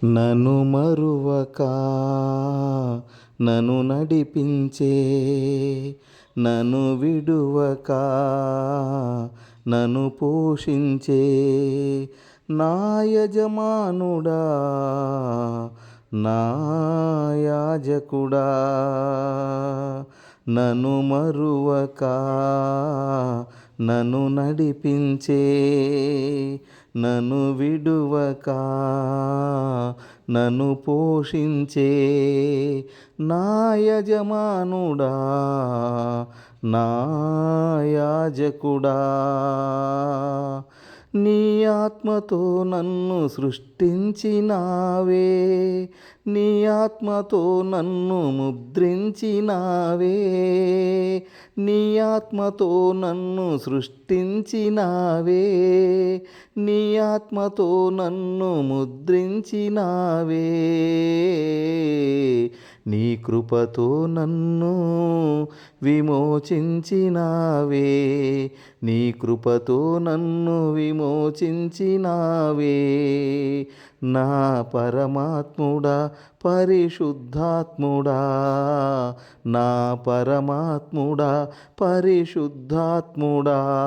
నను మరువక నను నడిపించే, నను విడువక నను పోషించే నా యజమానుడా, నా యాజకుడా. నను మరువక నను నడిపించే, నను విడువక నను పోషించే నా యజమానుడా, నా యాజకుడా. నీ ఆత్మతో నన్ను సృష్టించినావే, నీ ఆత్మతో నన్ను ముద్రించినావే, నీ ఆత్మతో నన్ను సృష్టించినావే, నీ ఆత్మతో నన్ను ముద్రించినావే. నీ కృపతో నన్ను విమోచించినావే, నీ కృపతో నన్ను విమోచించినావే. నా పరమాత్ముడా, పరిశుద్ధాత్ముడా, నా పరమాత్ముడా, పరిశుద్ధాత్ముడా.